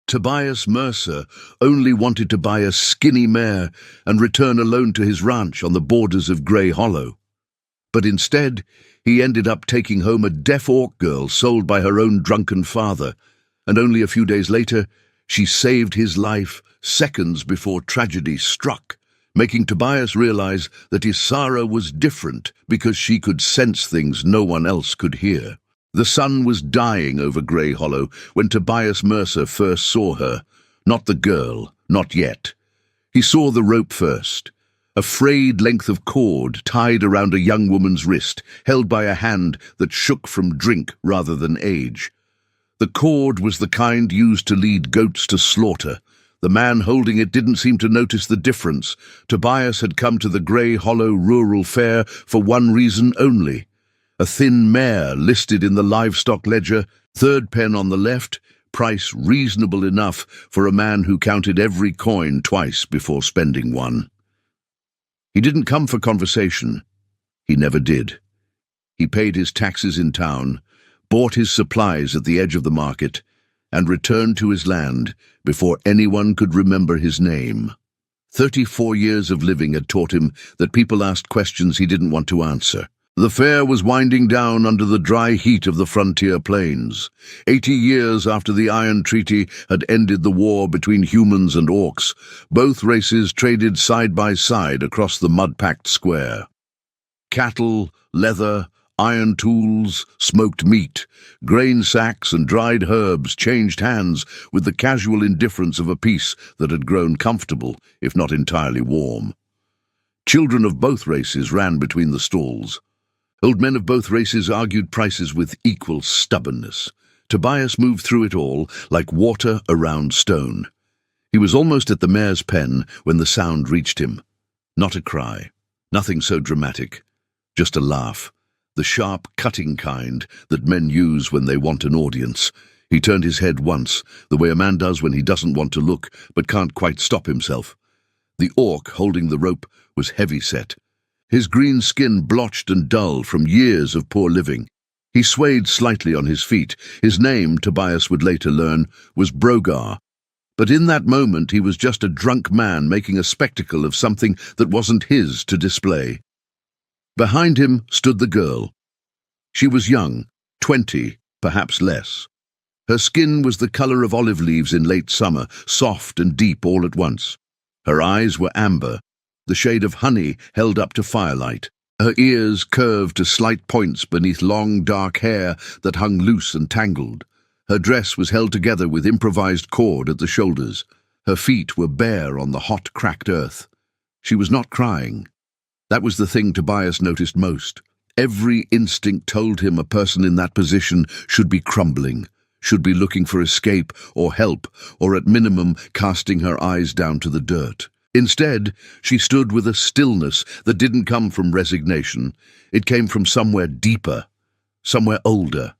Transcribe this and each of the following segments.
Tobias Mercer only wanted to buy a skinny mare and return alone to his ranch on the borders of Grey Hollow. But instead, he ended up taking home a deaf orc girl sold by her own drunken father, and only a few days later, she saved his life seconds before tragedy struck, making Tobias realize that Isara was different because she could sense things no one else could hear. The sun was dying over Grey Hollow when Tobias Mercer first saw her. Not the girl, not yet. He saw the rope first. A frayed length of cord tied around a young woman's wrist, held by a hand that shook from drink rather than age. The cord was the kind used to lead goats to slaughter. The man holding it didn't seem to notice the difference. Tobias had come to the Grey Hollow Rural Fair for one reason only. A thin mare listed in the livestock ledger, third pen on the left, price reasonable enough for a man who counted every coin twice before spending one. He didn't come for conversation. He never did. He paid his taxes in town, bought his supplies at the edge of the market, and returned to his land before anyone could remember his name. 34 years of living had taught him that people asked questions he didn't want to answer. The fair was winding down under the dry heat of the frontier plains. 80 years after the Iron Treaty had ended the war between humans and orcs, both races traded side by side across the mud-packed square. Cattle, leather, iron tools, smoked meat, grain sacks and dried herbs changed hands with the casual indifference of a peace that had grown comfortable, if not entirely warm. Children of both races ran between the stalls. Old men of both races argued prices with equal stubbornness. Tobias moved through it all like water around stone. He was almost at the mare's pen when the sound reached him. Not a cry, nothing so dramatic, just a laugh, the sharp, cutting kind that men use when they want an audience. He turned his head once, the way a man does when he doesn't want to look but can't quite stop himself. The orc holding the rope was heavy-set, his green skin blotched and dull from years of poor living. He swayed slightly on his feet. His name, Tobias would later learn, was Brogar. But in that moment he was just a drunk man making a spectacle of something that wasn't his to display. Behind him stood the girl. She was young, 20, perhaps less. Her skin was the color of olive leaves in late summer, soft and deep all at once. Her eyes were amber, the shade of honey held up to firelight. Her ears curved to slight points beneath long, dark hair that hung loose and tangled. Her dress was held together with improvised cord at the shoulders. Her feet were bare on the hot, cracked earth. She was not crying. That was the thing Tobias noticed most. Every instinct told him a person in that position should be crumbling, should be looking for escape or help, or at minimum casting her eyes down to the dirt. Instead, she stood with a stillness that didn't come from resignation. It came from somewhere deeper, somewhere older.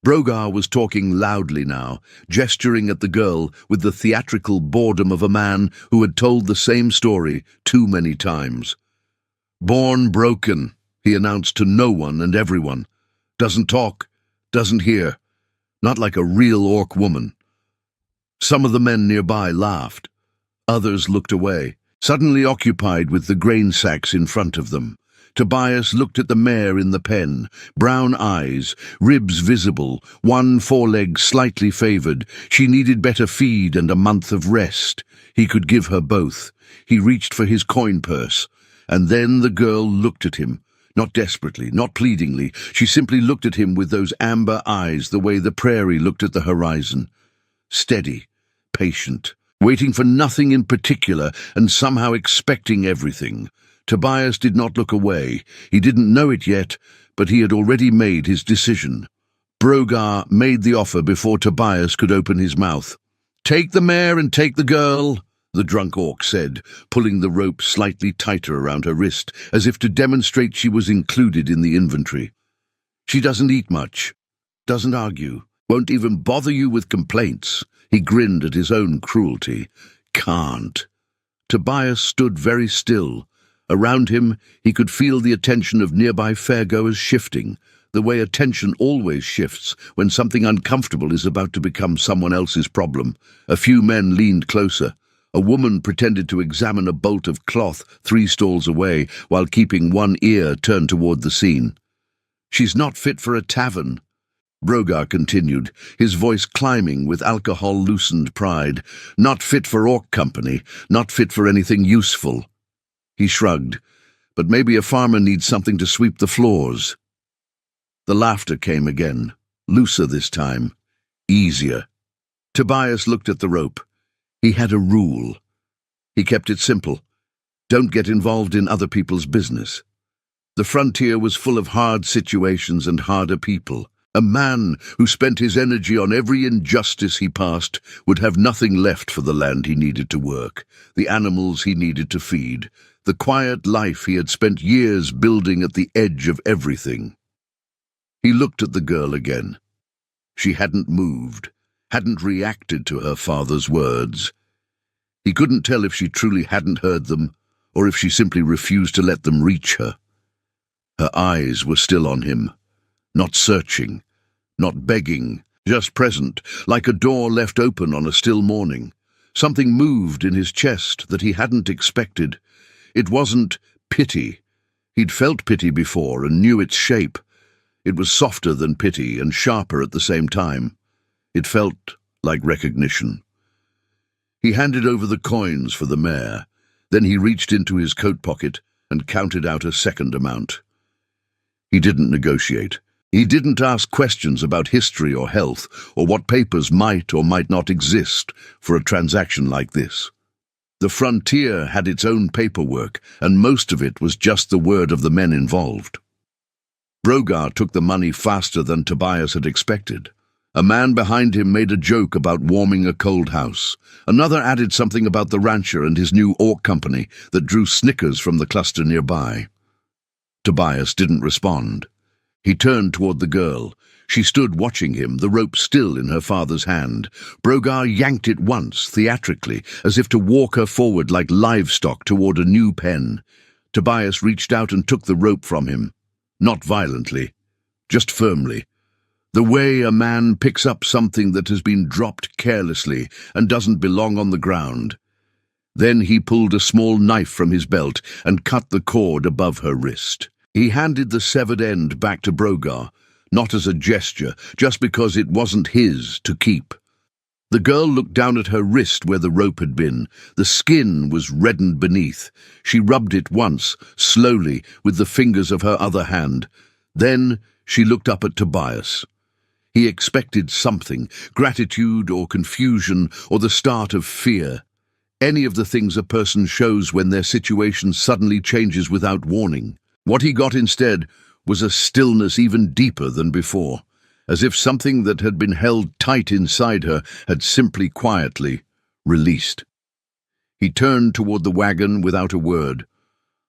Brogar was talking loudly now, gesturing at the girl with the theatrical boredom of a man who had told the same story too many times. "Born broken," he announced to no one and everyone. "Doesn't talk, doesn't hear. Not like a real orc woman." Some of the men nearby laughed. Others looked away, suddenly occupied with the grain sacks in front of them. Tobias looked at the mare in the pen, brown eyes, ribs visible, one foreleg slightly favored. She needed better feed and a month of rest. He could give her both. He reached for his coin purse. And then the girl looked at him, not desperately, not pleadingly. She simply looked at him with those amber eyes, the way the prairie looked at the horizon. Steady, patient, waiting for nothing in particular and somehow expecting everything. Tobias did not look away. He didn't know it yet, but he had already made his decision. Brogar made the offer before Tobias could open his mouth. "Take the mare and take the girl," the drunk orc said, pulling the rope slightly tighter around her wrist, as if to demonstrate she was included in the inventory. "She doesn't eat much, doesn't argue, won't even bother you with complaints." He grinned at his own cruelty. "Can't." Tobias stood very still. Around him, he could feel the attention of nearby fairgoers shifting. the way attention always shifts when something uncomfortable is about to become someone else's problem. A few men leaned closer. A woman pretended to examine a bolt of cloth 3 stalls away while keeping one ear turned toward the scene. "She's not fit for a tavern," Brogar continued, his voice climbing with alcohol-loosened pride. "Not fit for orc company, not fit for anything useful." He shrugged. "But maybe a farmer needs something to sweep the floors." The laughter came again, looser this time, easier. Tobias looked at the rope. He had a rule. He kept it simple. Don't get involved in other people's business. The frontier was full of hard situations and harder people. A man who spent his energy on every injustice he passed would have nothing left for the land he needed to work, the animals he needed to feed, the quiet life he had spent years building at the edge of everything. He looked at the girl again. She hadn't moved, hadn't reacted to her father's words. He couldn't tell if she truly hadn't heard them, or if she simply refused to let them reach her. Her eyes were still on him, not searching, not begging, just present, like a door left open on a still morning. Something moved in his chest that he hadn't expected. It wasn't pity. He'd felt pity before and knew its shape. It was softer than pity and sharper at the same time. It felt like recognition. He handed over the coins for the mare. Then he reached into his coat pocket and counted out a second amount. He didn't negotiate. He didn't ask questions about history or health or what papers might or might not exist for a transaction like this. The frontier had its own paperwork, and most of it was just the word of the men involved. Brogar took the money faster than Tobias had expected. A man behind him made a joke about warming a cold house. Another added something about the rancher and his new orc company that drew snickers from the cluster nearby. Tobias didn't respond. He turned toward the girl. She stood watching him, the rope still in her father's hand. Brogar yanked it once, theatrically, as if to walk her forward like livestock toward a new pen. Tobias reached out and took the rope from him. Not violently, just firmly. The way a man picks up something that has been dropped carelessly and doesn't belong on the ground. Then he pulled a small knife from his belt and cut the cord above her wrist. He handed the severed end back to Brogar, not as a gesture, just because it wasn't his to keep. The girl looked down at her wrist where the rope had been. The skin was reddened beneath. She rubbed it once, slowly, with the fingers of her other hand. Then she looked up at Tobias. He expected something, gratitude or confusion or the start of fear. Any of the things a person shows when their situation suddenly changes without warning. What he got instead was a stillness even deeper than before, as if something that had been held tight inside her had simply quietly released. He turned toward the wagon without a word.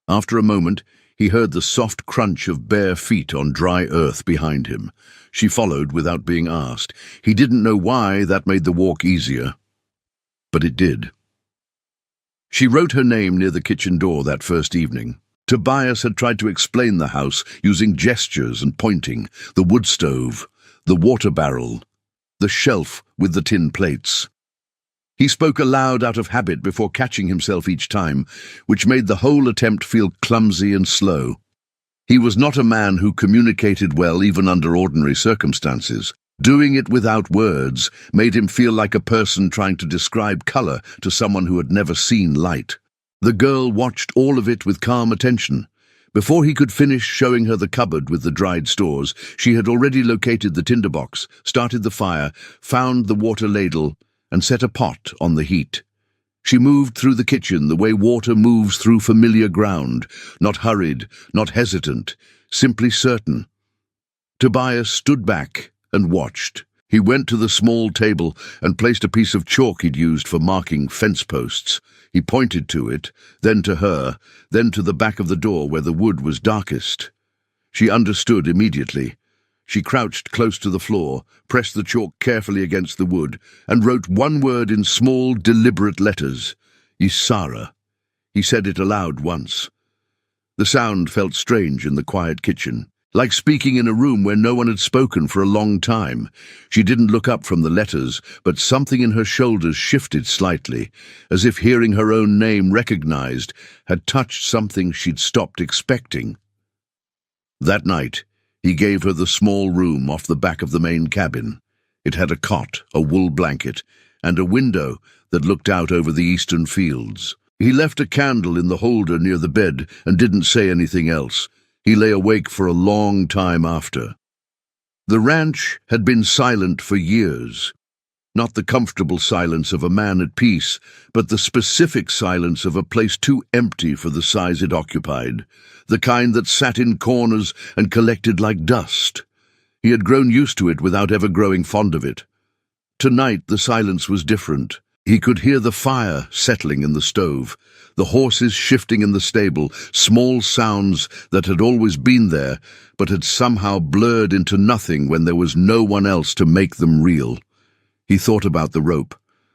After a moment, he heard the soft crunch of bare feet on dry earth behind him. She followed without being asked. He didn't know why that made the walk easier, but it did. She wrote her name near the kitchen door that first evening. Tobias had tried to explain the house using gestures and pointing, the wood stove, the water barrel, the shelf with the tin plates. He spoke aloud out of habit before catching himself each time, which made the whole attempt feel clumsy and slow. He was not a man who communicated well even under ordinary circumstances. Doing it without words made him feel like a person trying to describe color to someone who had never seen light. The girl watched all of it with calm attention. Before he could finish showing her the cupboard with the dried stores, she had already located the tinderbox, started the fire, found the water ladle, and set a pot on the heat. She moved through the kitchen the way water moves through familiar ground, not hurried, not hesitant, simply certain. Tobias stood back and watched. He went to the small table and placed a piece of chalk he'd used for marking fence posts. He pointed to it, then to her, then to the back of the door where the wood was darkest. She understood immediately. She crouched close to the floor, pressed the chalk carefully against the wood, and wrote one word in small, deliberate letters. Ysara. He said it aloud once. The sound felt strange in the quiet kitchen, like speaking in a room where no one had spoken for a long time. She didn't look up from the letters, but something in her shoulders shifted slightly, as if hearing her own name recognized had touched something she'd stopped expecting. That night, he gave her the small room off the back of the main cabin. It had a cot, a wool blanket, and a window that looked out over the eastern fields. He left a candle in the holder near the bed and didn't say anything else. He lay awake for a long time after. The ranch had been silent for years. Not the comfortable silence of a man at peace, but the specific silence of a place too empty for the size it occupied, the kind that sat in corners and collected like dust. He had grown used to it without ever growing fond of it. Tonight the silence was different. He could hear the fire settling in the stove, the horses shifting in the stable, small sounds that had always been there, but had somehow blurred into nothing when there was no one else to make them real. He thought about the rope,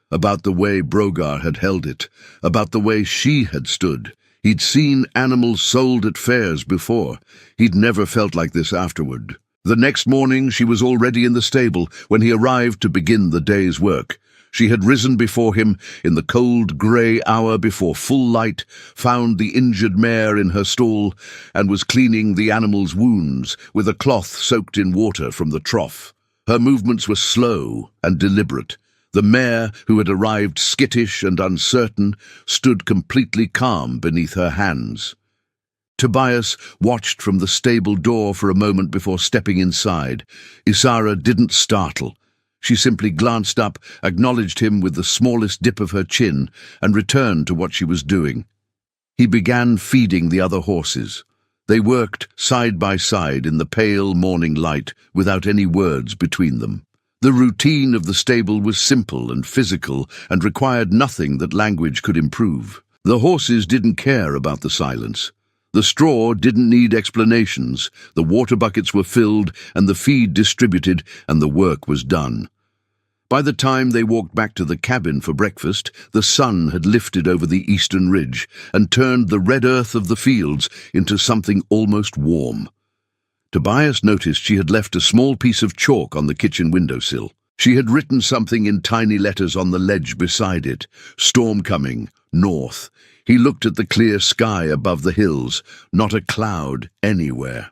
about the way Brogar had held it, about the way she had stood. He'd seen animals sold at fairs before. He'd never felt like this afterward. The next morning she was already in the stable when he arrived to begin the day's work. She had risen before him in the cold grey hour before full light, found the injured mare in her stall, and was cleaning the animal's wounds with a cloth soaked in water from the trough. Her movements were slow and deliberate. The mare, who had arrived skittish and uncertain, stood completely calm beneath her hands. Tobias watched from the stable door for a moment before stepping inside. Isara didn't startle. She simply glanced up, acknowledged him with the smallest dip of her chin, and returned to what she was doing. He began feeding the other horses. They worked side by side in the pale morning light, without any words between them. The routine of the stable was simple and physical, and required nothing that language could improve. The horses didn't care about the silence. The straw didn't need explanations, the water buckets were filled and the feed distributed, and the work was done. By the time they walked back to the cabin for breakfast, the sun had lifted over the eastern ridge and turned the red earth of the fields into something almost warm. Tobias noticed she had left a small piece of chalk on the kitchen windowsill. She had written something in tiny letters on the ledge beside it, "Storm coming, north." He looked at the clear sky above the hills, not a cloud anywhere.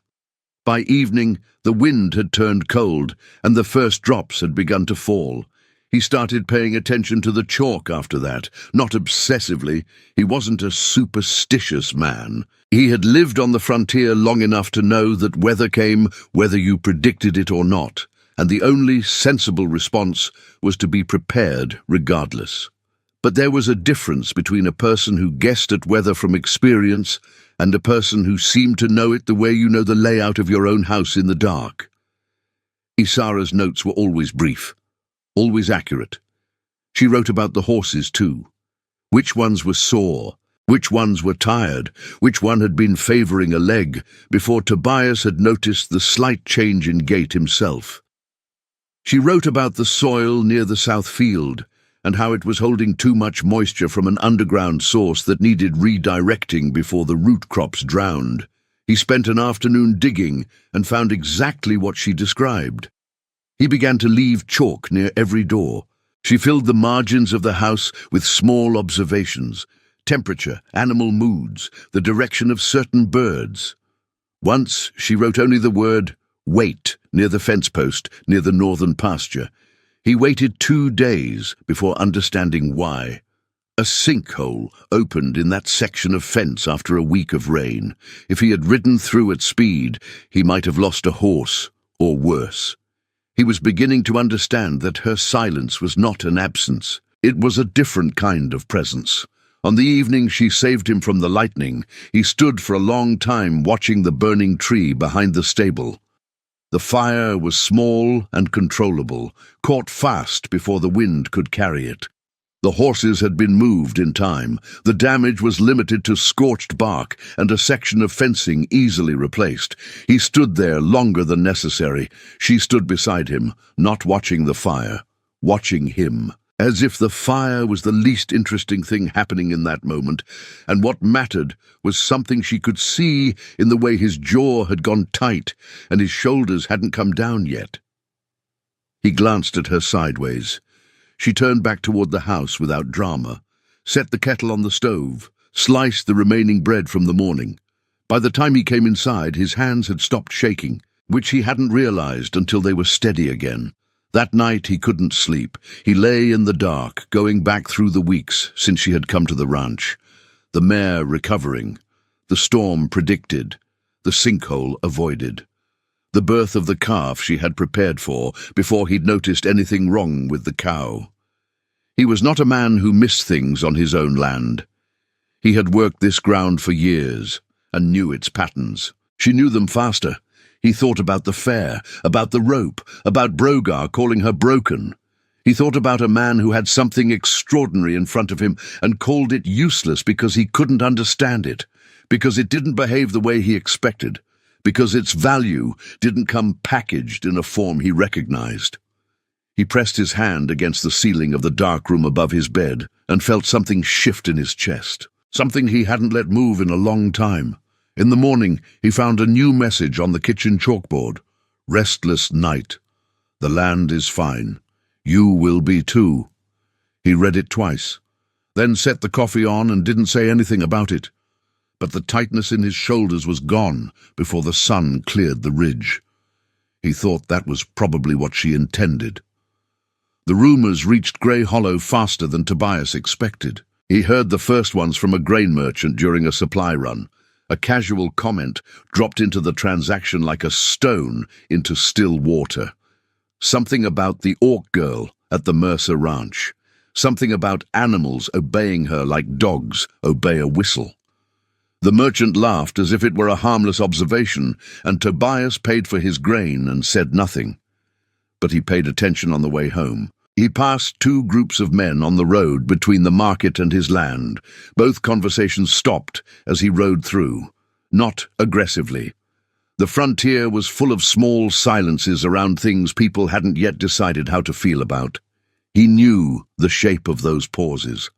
By evening, the wind had turned cold, and the first drops had begun to fall. He started paying attention to the chalk after that, not obsessively. He wasn't a superstitious man. He had lived on the frontier long enough to know that weather came whether you predicted it or not, and the only sensible response was to be prepared regardless. But there was a difference between a person who guessed at weather from experience and a person who seemed to know it the way you know the layout of your own house in the dark. Isara's notes were always brief, always accurate. She wrote about the horses too. Which ones were sore, which ones were tired, which one had been favouring a leg, before Tobias had noticed the slight change in gait himself. She wrote about the soil near the south field, and how it was holding too much moisture from an underground source that needed redirecting before the root crops drowned. He spent an afternoon digging and found exactly what she described. He began to leave chalk near every door. She filled the margins of the house with small observations: temperature, animal moods, the direction of certain birds. Once she wrote only the word "wait" near the fence post near the northern pasture. He waited 2 days before understanding why. A sinkhole opened in that section of fence after a week of rain. If he had ridden through at speed, he might have lost a horse, or worse. He was beginning to understand that her silence was not an absence. It was a different kind of presence. On the evening she saved him from the lightning, he stood for a long time watching the burning tree behind the stable. The fire was small and controllable, caught fast before the wind could carry it. The horses had been moved in time. The damage was limited to scorched bark and a section of fencing easily replaced. He stood there longer than necessary. She stood beside him, not watching the fire, watching him. as if the fire was the least interesting thing happening in that moment, and what mattered was something she could see in the way his jaw had gone tight and his shoulders hadn't come down yet. He glanced at her sideways. She turned back toward the house without drama, set the kettle on the stove, sliced the remaining bread from the morning. By the time he came inside, his hands had stopped shaking, which he hadn't realized until they were steady again. That night he couldn't sleep. He lay in the dark, going back through the weeks since she had come to the ranch. The mare recovering, the storm predicted, the sinkhole avoided. The birth of the calf she had prepared for before he'd noticed anything wrong with the cow. He was not a man who missed things on his own land. He had worked this ground for years and knew its patterns. She knew them faster. He thought about the fair, about the rope, about Brogar calling her broken. He thought about a man who had something extraordinary in front of him and called it useless because he couldn't understand it, because it didn't behave the way he expected, because its value didn't come packaged in a form he recognized. He pressed his hand against the ceiling of the dark room above his bed and felt something shift in his chest, something he hadn't let move in a long time. In the morning, he found a new message on the kitchen chalkboard. Restless night. The land is fine. You will be too. He read it twice, then set the coffee on and didn't say anything about it. But the tightness in his shoulders was gone before the sun cleared the ridge. He thought that was probably what she intended. The rumors reached Grey Hollow faster than Tobias expected. He heard the first ones from a grain merchant during a supply run. A casual comment dropped into the transaction like a stone into still water. Something about the orc girl at the Mercer Ranch. Something about animals obeying her like dogs obey a whistle. The merchant laughed as if it were a harmless observation, and Tobias paid for his grain and said nothing. But he paid attention on the way home. He passed two groups of men on the road between the market and his land. Both conversations stopped as he rode through, not aggressively. The frontier was full of small silences around things people hadn't yet decided how to feel about. He knew the shape of those pauses.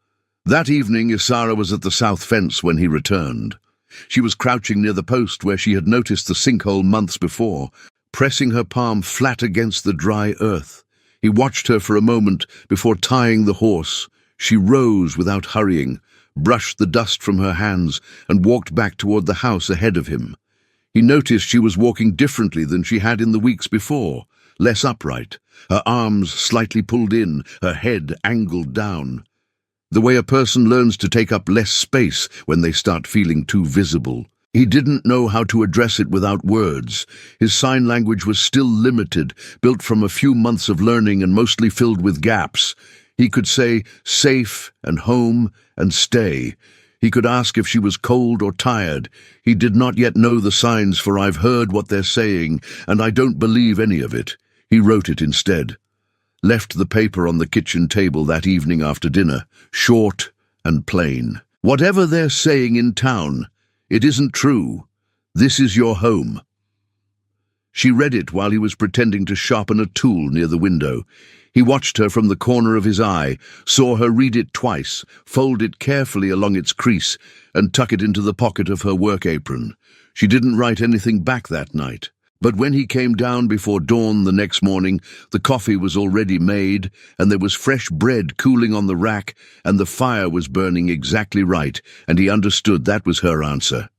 That evening, Isara was at the south fence when he returned. She was crouching near the post where she had noticed the sinkhole months before, pressing her palm flat against the dry earth. He watched her for a moment before tying the horse. She rose without hurrying, brushed the dust from her hands, and walked back toward the house ahead of him. He noticed she was walking differently than she had in the weeks before, less upright, her arms slightly pulled in, her head angled down. The way a person learns to take up less space when they start feeling too visible. He didn't know how to address it without words. His sign language was still limited, built from a few months of learning and mostly filled with gaps. He could say safe and home and stay. He could ask if she was cold or tired. He did not yet know the signs for I've heard what they're saying, and I don't believe any of it. He wrote it instead. Left the paper on the kitchen table that evening after dinner, short and plain. Whatever they're saying in town, it isn't true. This is your home. She read it while he was pretending to sharpen a tool near the window. He watched her from the corner of his eye, saw her read it twice, fold it carefully along its crease, and tuck it into the pocket of her work apron. She didn't write anything back that night. But when he came down before dawn the next morning, the coffee was already made, and there was fresh bread cooling on the rack, and the fire was burning exactly right, and he understood that was her answer.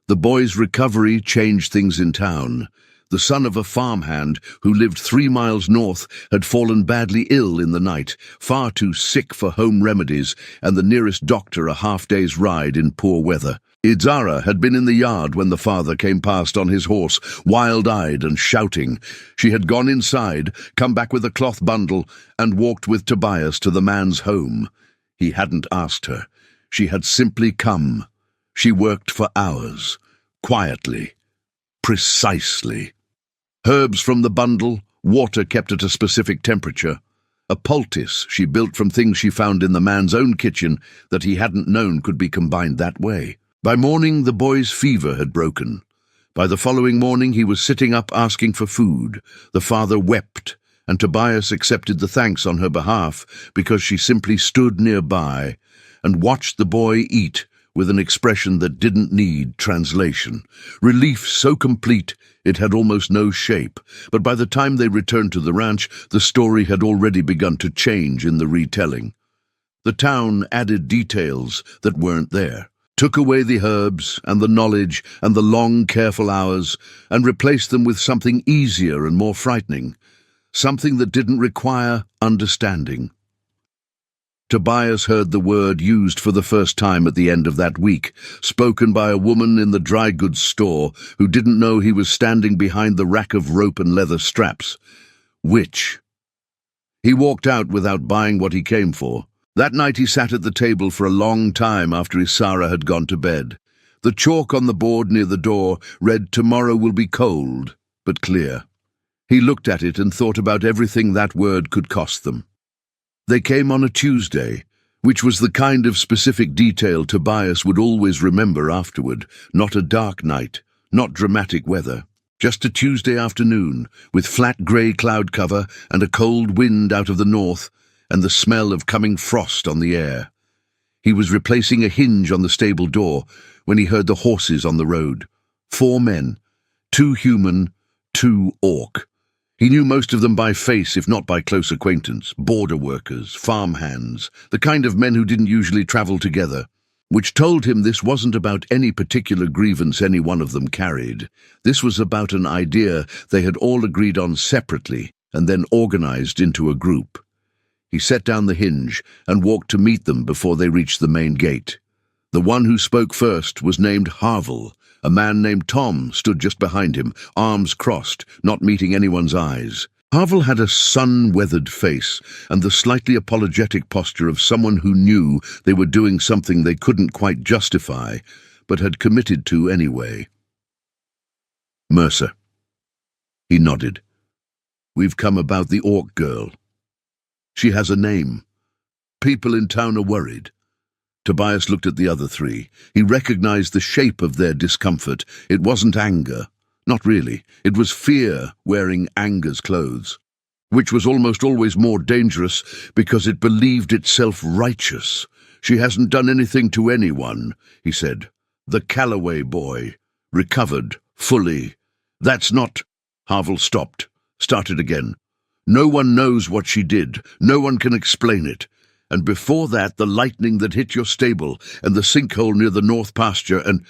The boy's recovery changed things in town. The son of a farmhand who lived 3 miles north had fallen badly ill in the night, far too sick for home remedies, and the nearest doctor a half-day's ride in poor weather. Isara had been in the yard when the father came past on his horse, wild-eyed and shouting. She had gone inside, come back with a cloth bundle, and walked with Tobias to the man's home. He hadn't asked her. She had simply come. She worked for hours, quietly, precisely. Herbs from the bundle, water kept at a specific temperature. A poultice she built from things she found in the man's own kitchen that he hadn't known could be combined that way. By morning, the boy's fever had broken. By the following morning, he was sitting up asking for food. The father wept and Tobias accepted the thanks on her behalf because she simply stood nearby and watched the boy eat with an expression that didn't need translation. Relief so complete it had almost no shape, but by the time they returned to the ranch, the story had already begun to change in the retelling. The town added details that weren't there, took away the herbs and the knowledge and the long, careful hours, and replaced them with something easier and more frightening, something that didn't require understanding. Tobias heard the word used for the first time at the end of that week, spoken by a woman in the dry goods store who didn't know he was standing behind the rack of rope and leather straps. Witch. He walked out without buying what he came for. That night he sat at the table for a long time after Isara had gone to bed. The chalk on the board near the door read, "Tomorrow will be cold, but clear." He looked at it and thought about everything that word could cost them. They came on a Tuesday, which was the kind of specific detail Tobias would always remember afterward. Not a dark night, not dramatic weather. Just a Tuesday afternoon, with flat grey cloud cover and a cold wind out of the north, and the smell of coming frost on the air. He was replacing a hinge on the stable door when he heard the horses on the road. 4 men, 2 human, 2 orc. He knew most of them by face, if not by close acquaintance. Border workers, farmhands, the kind of men who didn't usually travel together, which told him this wasn't about any particular grievance any one of them carried. This was about an idea they had all agreed on separately and then organized into a group. He set down the hinge and walked to meet them before they reached the main gate. The one who spoke first was named Harvel. A man named Tom stood just behind him, arms crossed, not meeting anyone's eyes. Harvel had a sun-weathered face and the slightly apologetic posture of someone who knew they were doing something they couldn't quite justify, but had committed to anyway. "Mercer." He nodded. "We've come about the orc girl. She has a name. People in town are worried." Tobias looked at the other 3. He recognized the shape of their discomfort. It wasn't anger. Not really. It was fear wearing anger's clothes, which was almost always more dangerous because it believed itself righteous. "She hasn't done anything to anyone," he said. "The Calloway boy. Recovered. Fully. That's not—" Harvel stopped. Started again. "No one knows what she did. No one can explain it. And before that, the lightning that hit your stable, and the sinkhole near the north pasture, and—"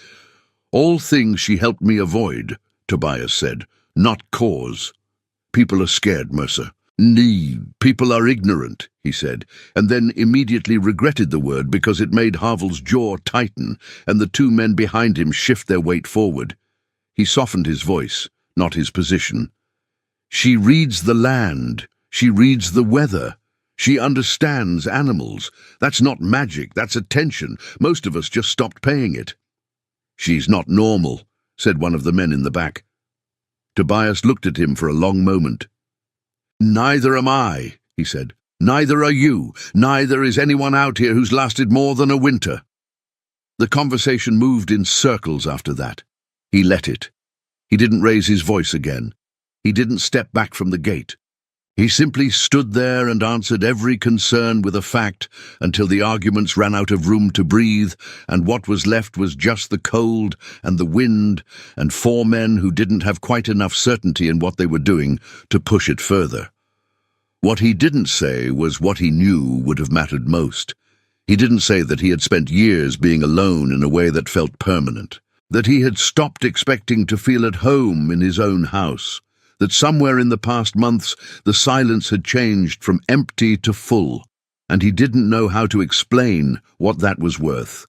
"All things she helped me avoid," Tobias said, "not cause. People are scared, Mercer." "Nee, people are ignorant," he said, and then immediately regretted the word because it made Harvel's jaw tighten and the 2 men behind him shift their weight forward. He softened his voice, not his position. "She reads the land. She reads the weather. She understands animals. That's not magic, that's attention. Most of us just stopped paying it." "She's not normal," said one of the men in the back. Tobias looked at him for a long moment. "Neither am I," he said. "Neither are you. Neither is anyone out here who's lasted more than a winter." The conversation moved in circles after that. He let it. He didn't raise his voice again. He didn't step back from the gate. He simply stood there and answered every concern with a fact until the arguments ran out of room to breathe, and what was left was just the cold and the wind and 4 men who didn't have quite enough certainty in what they were doing to push it further. What he didn't say was what he knew would have mattered most. He didn't say that he had spent years being alone in a way that felt permanent, that he had stopped expecting to feel at home in his own house, that somewhere in the past months the silence had changed from empty to full, and he didn't know how to explain what that was worth.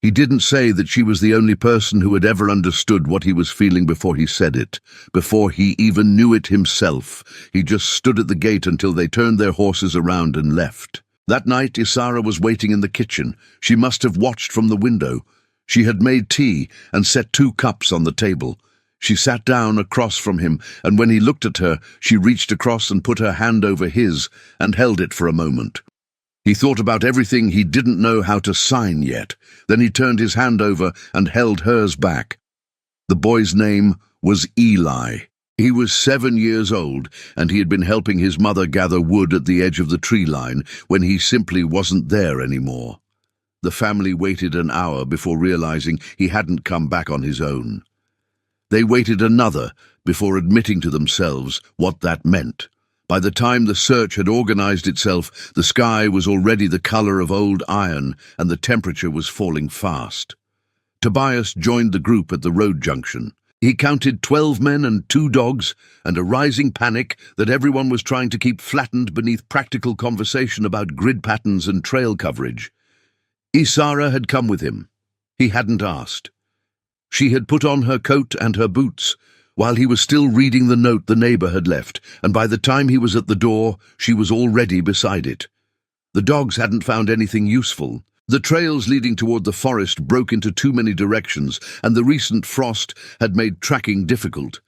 He didn't say that she was the only person who had ever understood what he was feeling before he said it, before he even knew it himself. He just stood at the gate until they turned their horses around and left. That night Isara was waiting in the kitchen. She must have watched from the window. She had made tea and set 2 cups on the table. She sat down across from him, and when he looked at her, she reached across and put her hand over his and held it for a moment. He thought about everything he didn't know how to sign yet. Then he turned his hand over and held hers back. The boy's name was Eli. He was 7 years old, and he had been helping his mother gather wood at the edge of the tree line when he simply wasn't there anymore. The family waited an hour before realizing he hadn't come back on his own. They waited another before admitting to themselves what that meant. By the time the search had organized itself, the sky was already the color of old iron, and the temperature was falling fast. Tobias joined the group at the road junction. He counted 12 men and 2 dogs, and a rising panic that everyone was trying to keep flattened beneath practical conversation about grid patterns and trail coverage. Isara had come with him. He hadn't asked. She had put on her coat and her boots, while he was still reading the note the neighbor had left, and by the time he was at the door, she was already beside it. The dogs hadn't found anything useful. The trails leading toward the forest broke into too many directions, and the recent frost had made tracking difficult.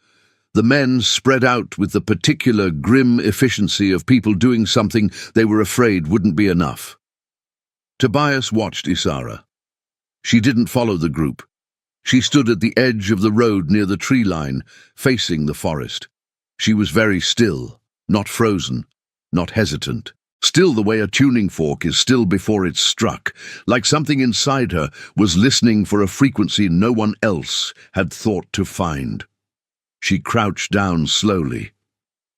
The men spread out with the particular grim efficiency of people doing something they were afraid wouldn't be enough. Tobias watched Isara. She didn't follow the group. She stood at the edge of the road near the tree line, facing the forest. She was very still, not frozen, not hesitant. Still the way a tuning fork is still before it's struck, like something inside her was listening for a frequency no one else had thought to find. She crouched down slowly.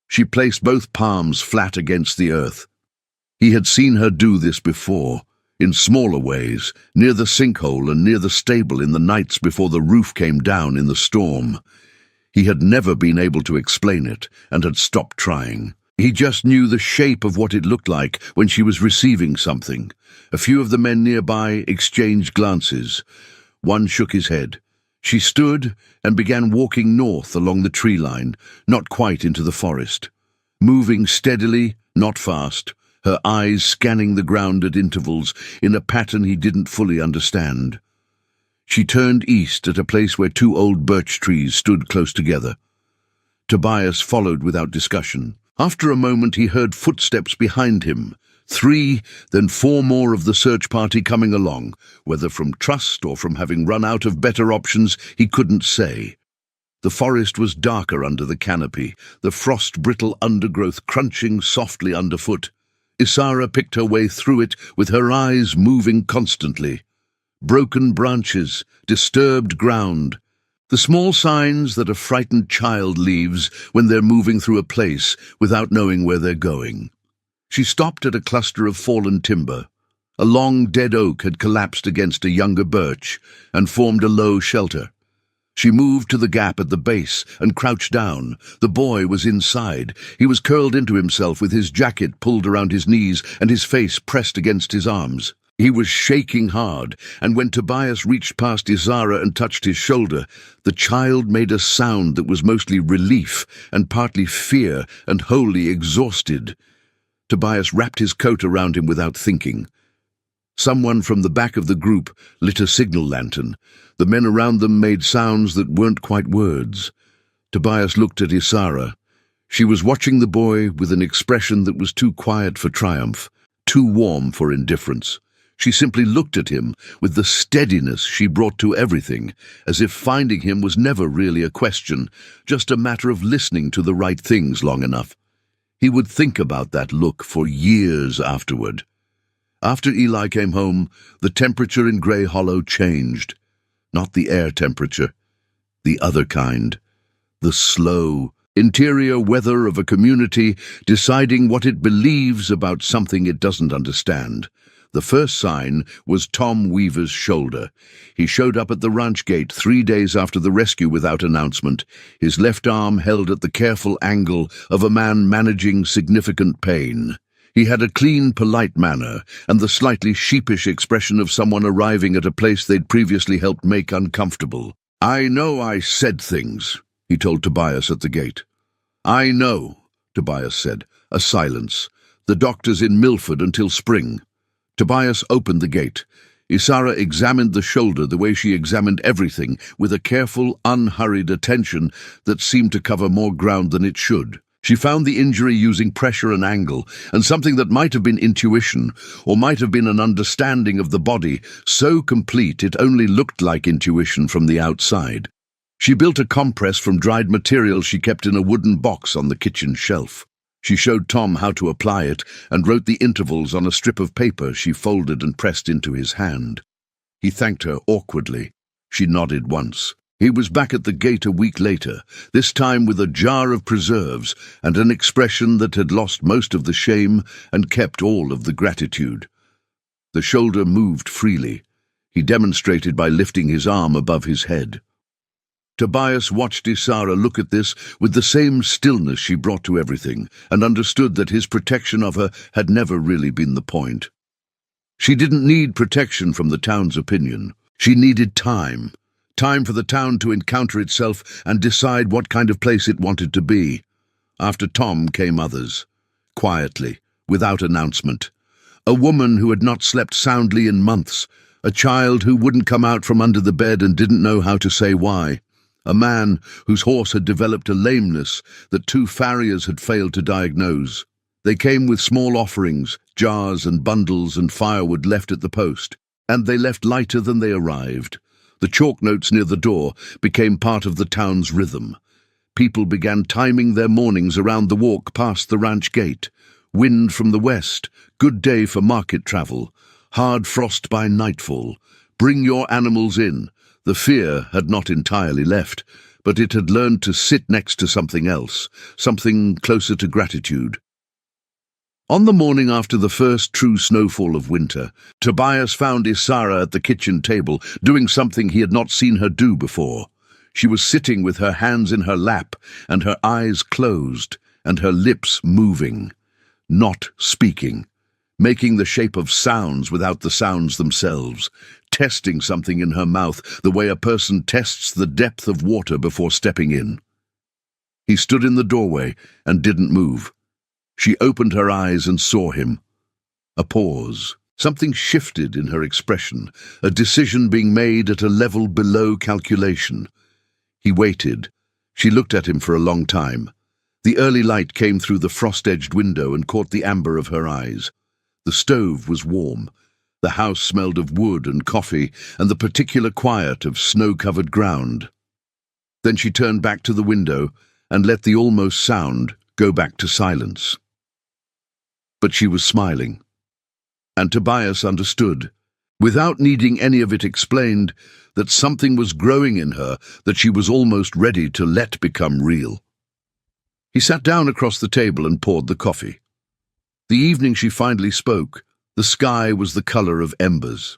She placed both palms flat against the earth. He had seen her do this before, in smaller ways, near the sinkhole and near the stable in the nights before the roof came down in the storm. He had never been able to explain it and had stopped trying. He just knew the shape of what it looked like when she was receiving something. A few of the men nearby exchanged glances. One shook his head. She stood and began walking north along the tree line, not quite into the forest. Moving steadily, not fast, her eyes scanning the ground at intervals in a pattern he didn't fully understand. She turned east at a place where 2 old birch trees stood close together. Tobias followed without discussion. After a moment he heard footsteps behind him, 3, then 4 more of the search party coming along, whether from trust or from having run out of better options, he couldn't say. The forest was darker under the canopy, the frost-brittle undergrowth crunching softly underfoot. Isara picked her way through it with her eyes moving constantly. Broken branches, disturbed ground, the small signs that a frightened child leaves when they're moving through a place without knowing where they're going. She stopped at a cluster of fallen timber. A long dead oak had collapsed against a younger birch and formed a low shelter. She moved to the gap at the base and crouched down. The boy was inside. He was curled into himself with his jacket pulled around his knees and his face pressed against his arms. He was shaking hard, and when Tobias reached past Isara and touched his shoulder, the child made a sound that was mostly relief and partly fear and wholly exhausted. Tobias wrapped his coat around him without thinking. Someone from the back of the group lit a signal lantern. The men around them made sounds that weren't quite words. Tobias looked at Isara. She was watching the boy with an expression that was too quiet for triumph, too warm for indifference. She simply looked at him with the steadiness she brought to everything, as if finding him was never really a question, just a matter of listening to the right things long enough. He would think about that look for years afterward. After Eli came home, the temperature in Grey Hollow changed. Not the air temperature, the other kind. The slow, interior weather of a community deciding what it believes about something it doesn't understand. The first sign was Tom Weaver's shoulder. He showed up at the ranch gate 3 days after the rescue without announcement, his left arm held at the careful angle of a man managing significant pain. He had a clean, polite manner and the slightly sheepish expression of someone arriving at a place they'd previously helped make uncomfortable. "I know I said things," he told Tobias at the gate. "I know," Tobias said. A silence. "The doctor's in Milford until spring." Tobias opened the gate. Isara examined the shoulder the way she examined everything, with a careful, unhurried attention that seemed to cover more ground than it should. She found the injury using pressure and angle, and something that might have been intuition, or might have been an understanding of the body, so complete it only looked like intuition from the outside. She built a compress from dried material she kept in a wooden box on the kitchen shelf. She showed Tom how to apply it and wrote the intervals on a strip of paper she folded and pressed into his hand. He thanked her awkwardly. She nodded once. He was back at the gate a week later, this time with a jar of preserves and an expression that had lost most of the shame and kept all of the gratitude. The shoulder moved freely. He demonstrated by lifting his arm above his head. Tobias watched Isara look at this with the same stillness she brought to everything, and understood that his protection of her had never really been the point. She didn't need protection from the town's opinion. She needed time. Time for the town to encounter itself and decide what kind of place it wanted to be. After Tom came others. Quietly, without announcement. A woman who had not slept soundly in months. A child who wouldn't come out from under the bed and didn't know how to say why. A man whose horse had developed a lameness that 2 farriers had failed to diagnose. They came with small offerings, jars and bundles and firewood left at the post, and they left lighter than they arrived. The chalk notes near the door became part of the town's rhythm. People began timing their mornings around the walk past the ranch gate. Wind from the west, good day for market travel. Hard frost by nightfall. Bring your animals in. The fear had not entirely left, but it had learned to sit next to something else, something closer to gratitude. On the morning after the first true snowfall of winter, Tobias found Isara at the kitchen table, doing something he had not seen her do before. She was sitting with her hands in her lap, and her eyes closed, and her lips moving, not speaking, making the shape of sounds without the sounds themselves, testing something in her mouth the way a person tests the depth of water before stepping in. He stood in the doorway and didn't move. She opened her eyes and saw him. A pause. Something shifted in her expression, a decision being made at a level below calculation. He waited. She looked at him for a long time. The early light came through the frost-edged window and caught the amber of her eyes. The stove was warm. The house smelled of wood and coffee and the particular quiet of snow-covered ground. Then she turned back to the window and let the almost sound go back to silence. But she was smiling. And Tobias understood, without needing any of it explained, that something was growing in her that she was almost ready to let become real. He sat down across the table and poured the coffee. The evening she finally spoke, the sky was the color of embers.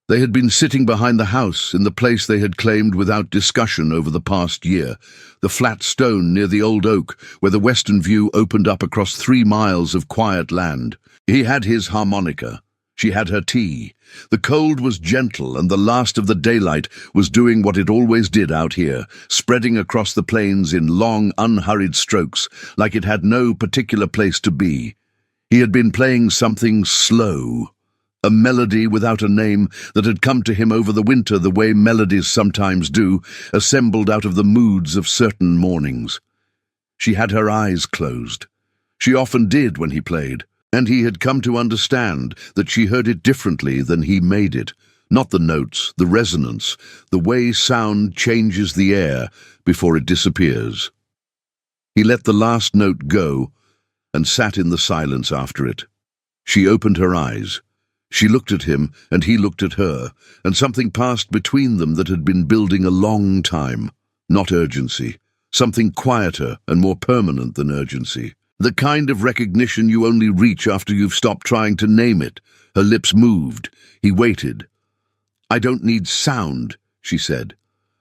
They had been sitting behind the house in the place they had claimed without discussion over the past year, the flat stone near the old oak where the western view opened up across 3 miles of quiet land. He had his harmonica. She had her tea. The cold was gentle and the last of the daylight was doing what it always did out here, spreading across the plains in long, unhurried strokes, like it had no particular place to be. He had been playing something slow, a melody without a name that had come to him over the winter the way melodies sometimes do, assembled out of the moods of certain mornings. She had her eyes closed. She often did when he played, and he had come to understand that she heard it differently than he made it, not the notes, the resonance, the way sound changes the air before it disappears. He let the last note go and sat in the silence after it. She opened her eyes. She looked at him, and he looked at her, and something passed between them that had been building a long time. Not urgency. Something quieter and more permanent than urgency. The kind of recognition you only reach after you've stopped trying to name it. Her lips moved. He waited. "I don't need sound," she said.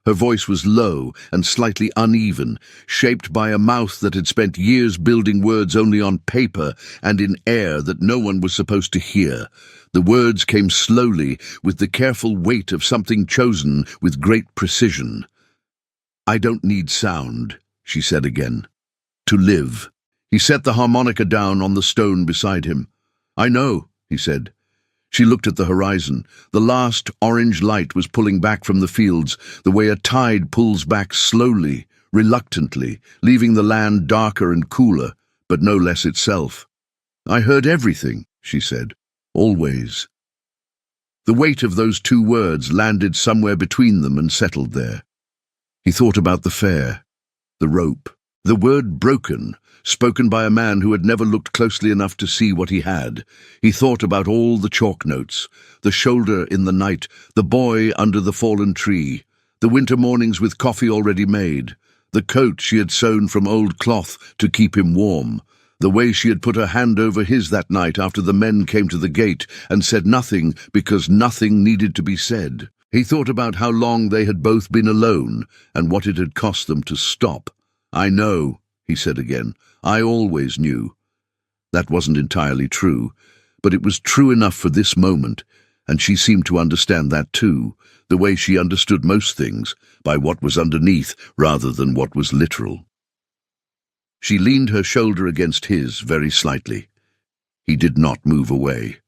Her voice was low and slightly uneven, shaped by a mouth that had spent years building words only on paper and in air that no one was supposed to hear. The words came slowly, with the careful weight of something chosen with great precision. "I don't need sound," she said again. "To live." He set the harmonica down on the stone beside him. "I know," he said. She looked at the horizon. The last orange light was pulling back from the fields, the way a tide pulls back slowly, reluctantly, leaving the land darker and cooler, but no less itself. "I heard everything," she said. "Always." The weight of those 2 words landed somewhere between them and settled there. He thought about the fair, the rope, the word broken, spoken by a man who had never looked closely enough to see what he had. He thought about all the chalk notes, the shoulder in the night, the boy under the fallen tree, the winter mornings with coffee already made, the coat she had sewn from old cloth to keep him warm, the way she had put her hand over his that night after the men came to the gate and said nothing because nothing needed to be said. He thought about how long they had both been alone and what it had cost them to stop. "I know," he said again. "I always knew." That wasn't entirely true, but it was true enough for this moment, and she seemed to understand that too, the way she understood most things, by what was underneath rather than what was literal. She leaned her shoulder against his very slightly. He did not move away.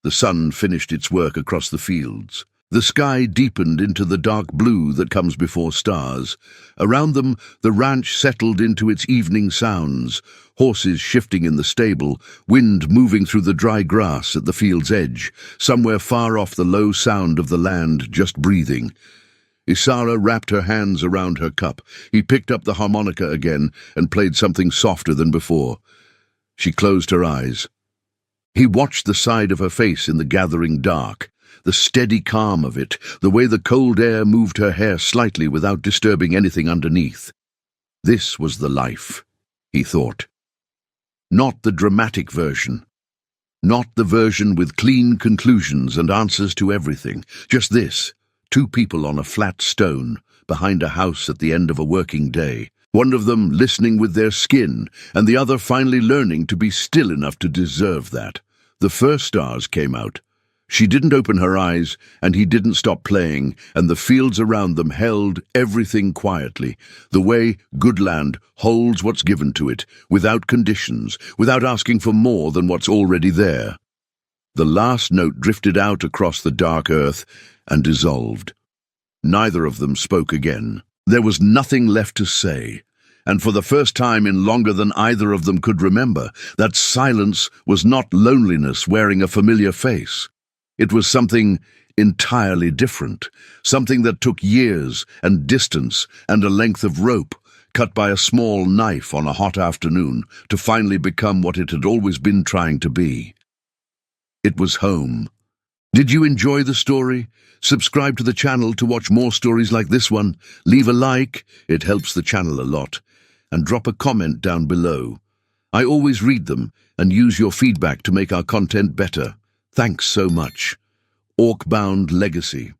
The sun finished its work across the fields. The sky deepened into the dark blue that comes before stars. Around them, the ranch settled into its evening sounds, horses shifting in the stable, wind moving through the dry grass at the field's edge, somewhere far off the low sound of the land just breathing. Isara wrapped her hands around her cup. He picked up the harmonica again and played something softer than before. She closed her eyes. He watched the side of her face in the gathering dark. The steady calm of it, the way the cold air moved her hair slightly without disturbing anything underneath. This was the life, he thought. Not the dramatic version. Not the version with clean conclusions and answers to everything. Just this, two people on a flat stone, behind a house at the end of a working day. One of them listening with their skin, and the other finally learning to be still enough to deserve that. The first stars came out. She didn't open her eyes, and he didn't stop playing, and the fields around them held everything quietly, the way good land holds what's given to it, without conditions, without asking for more than what's already there. The last note drifted out across the dark earth and dissolved. Neither of them spoke again. There was nothing left to say, and for the first time in longer than either of them could remember, that silence was not loneliness wearing a familiar face. It was something entirely different, something that took years and distance and a length of rope, cut by a small knife on a hot afternoon, to finally become what it had always been trying to be. It was home. Did you enjoy the story? Subscribe to the channel to watch more stories like this one. Leave a like, it helps the channel a lot. And drop a comment down below. I always read them and use your feedback to make our content better. Thanks so much. Orc-Bound Legacy.